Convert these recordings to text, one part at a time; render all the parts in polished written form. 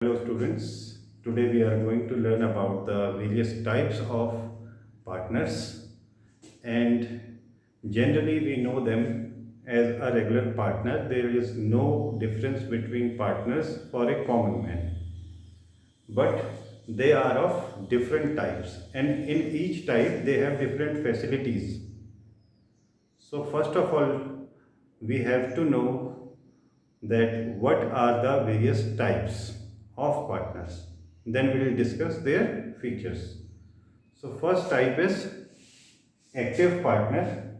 Hello students, today we are going to learn about the various types of partners, and generally we know them as a regular partner. There is no difference between partners for a common man, but they are of different types, and in each type they have different facilities. So first of all, we have to know that what are the various types of partners. Then we will discuss their features. So first type is active partner.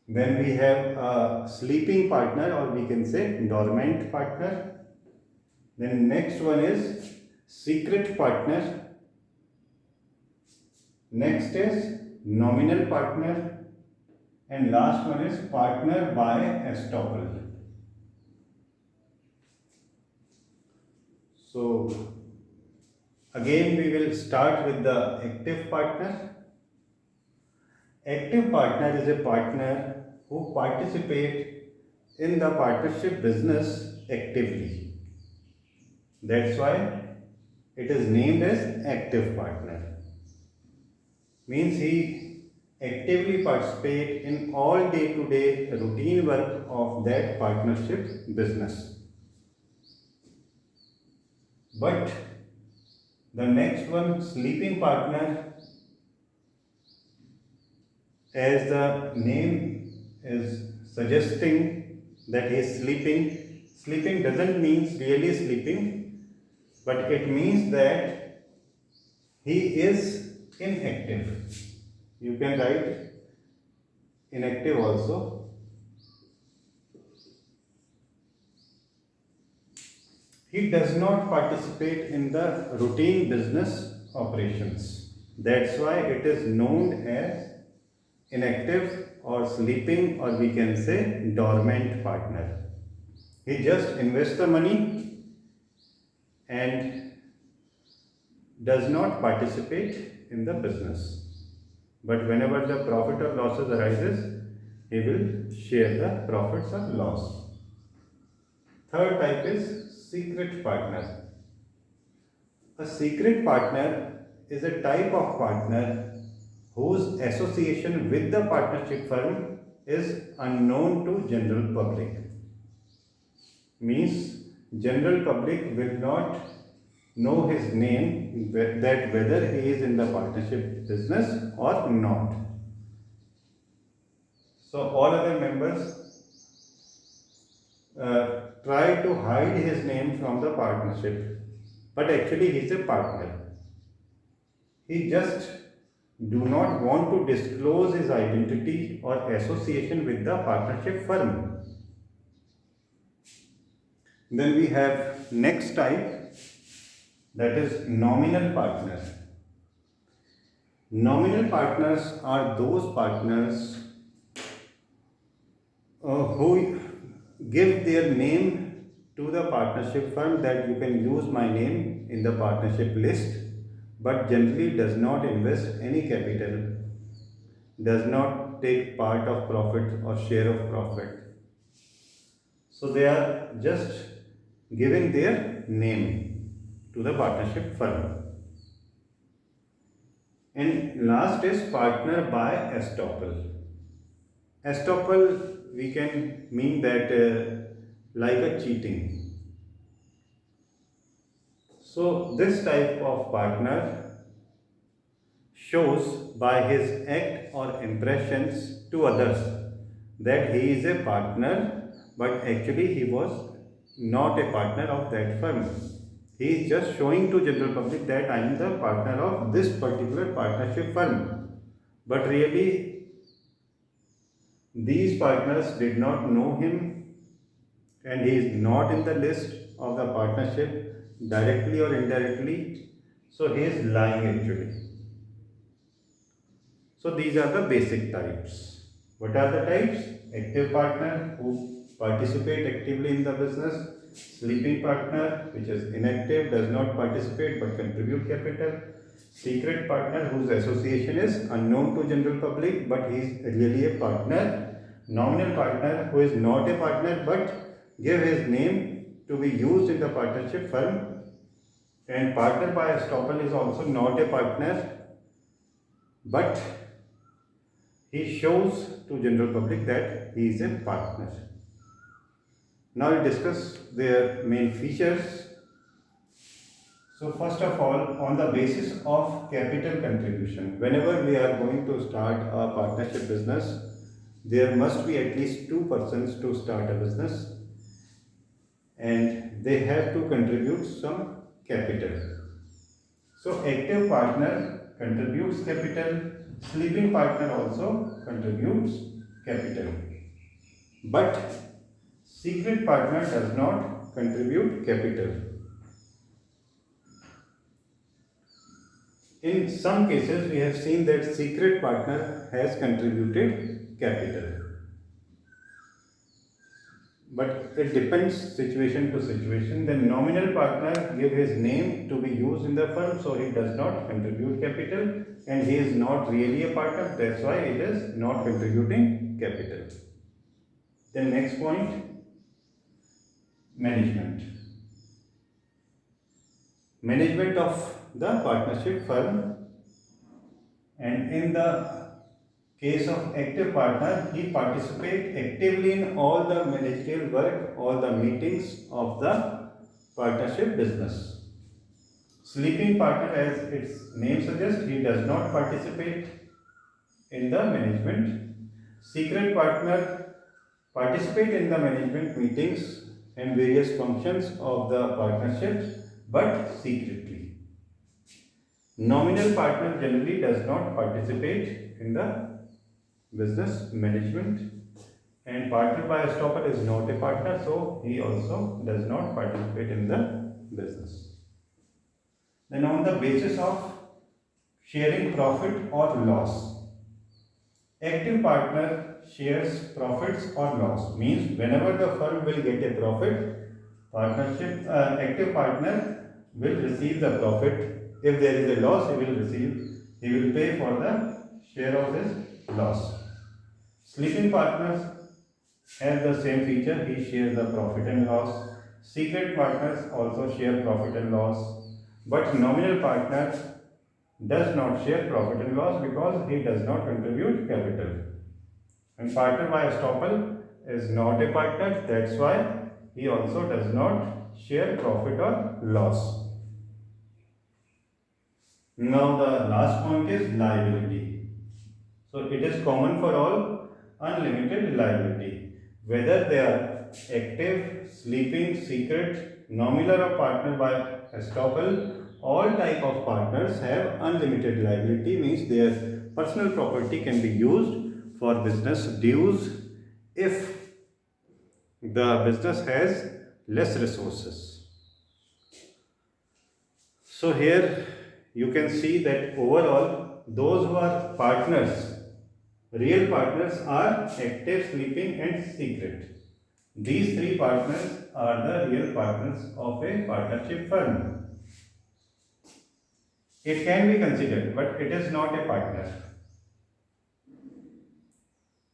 Then we have a sleeping partner, or we can say dormant partner. Then next one is secret partner. Next is nominal partner. And last one is partner by estoppel. So again we will start with the active partner. Active partner is a partner who participate in the partnership business actively. That's why it is named as active partner. Means he actively participate in all day-to-day routine work of that partnership business. But the next one, sleeping partner, as the name is suggesting that he is sleeping. Sleeping doesn't mean really sleeping, but it means that he is inactive. You can write inactive also. He does not participate in the routine business operations. That's why it is known as inactive or sleeping, or we can say dormant partner. He just invests the money and does not participate in the business. But whenever the profit or losses arises, he will share the profits or loss. Third type is secret partner. A secret partner is a type of partner whose association with the partnership firm is unknown to general public. Means general public will not know his name, that whether he is in the partnership business or not. So all other members try to hide his name from the partnership, but actually he is a partner. He just do not want to disclose his identity or association with the partnership firm. Then we have next type, that is nominal partner. Nominal partners are those partners who give their name to the partnership firm, that you can use my name in the partnership list, but generally does not invest any capital, does not take part of profit or share of profit. So they are just giving their name to the partnership firm. And last is partner by estoppel. Estoppel, we can mean that like a cheating. So this type of partner shows by his act or impressions to others that he is a partner, but actually he was not a partner of that firm. He is just showing to general public that I am the partner of this particular partnership firm. But really, these partners did not know him, and he is not in the list of the partnership directly or indirectly. So he is lying actually. So these are the basic types. What are the types? Active partner who participate actively in the business. Sleeping partner which is inactive, does not participate but contribute capital. Secret partner whose association is unknown to general public but he is really a partner. Nominal partner who is not a partner but give his name to be used in the partnership firm, and partner by estoppel is also not a partner, but he shows to general public that he is a partner. Now we'll discuss their main features. So first of all, on the basis of capital contribution, whenever we are going to start a partnership business, there must be at least two persons to start a business, and they have to contribute some capital. So active partner contributes capital, sleeping partner also contributes capital, but secret partner does not contribute capital. In some cases, we have seen that secret partner has contributed capital, but it depends situation to situation. The nominal partner give his name to be used in the firm, so he does not contribute capital, and he is not really a partner. That's why it is not contributing capital. Then next point, management. Management of the partnership firm, and in the case of active partner, he participates actively in all the managerial work, all the meetings of the partnership business. Sleeping partner, as its name suggests, he does not participate in the management. Secret partner participate in the management meetings and various functions of the partnership, but secretly. Nominal partner generally does not participate in the business management, and partner by estoppel is not a partner, so he also does not participate in the business. Then on the basis of sharing profit or loss, active partner shares profits or loss, means whenever the firm will get a profit, active partner will receive the profit. If there is a loss, he will pay for the share of his loss. Sleeping partners have the same feature, he shares the profit and loss. Secret partners also share profit and loss, but nominal partner does not share profit and loss because he does not contribute capital. And partner by estoppel is not a partner, that's why he also does not share profit or loss. Now the last point is liability. So it is common for all unlimited liability. Whether they are active, sleeping, secret, nominal or partner by estoppel, all type of partners have unlimited liability, means their personal property can be used for business dues if the business has less resources. So here you can see that overall those who are partners, real partners, are active, sleeping and secret. These three partners are the real partners of a partnership firm. It can be considered, but it is not a partner.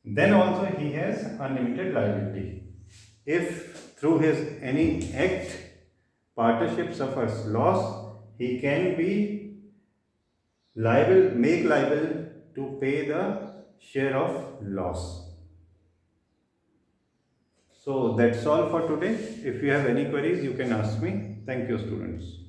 Then also he has unlimited liability. If through his any act partnership suffers loss, he can be liable to pay the share of loss. So that's all for today. If you have any queries, you can ask me. Thank you, students.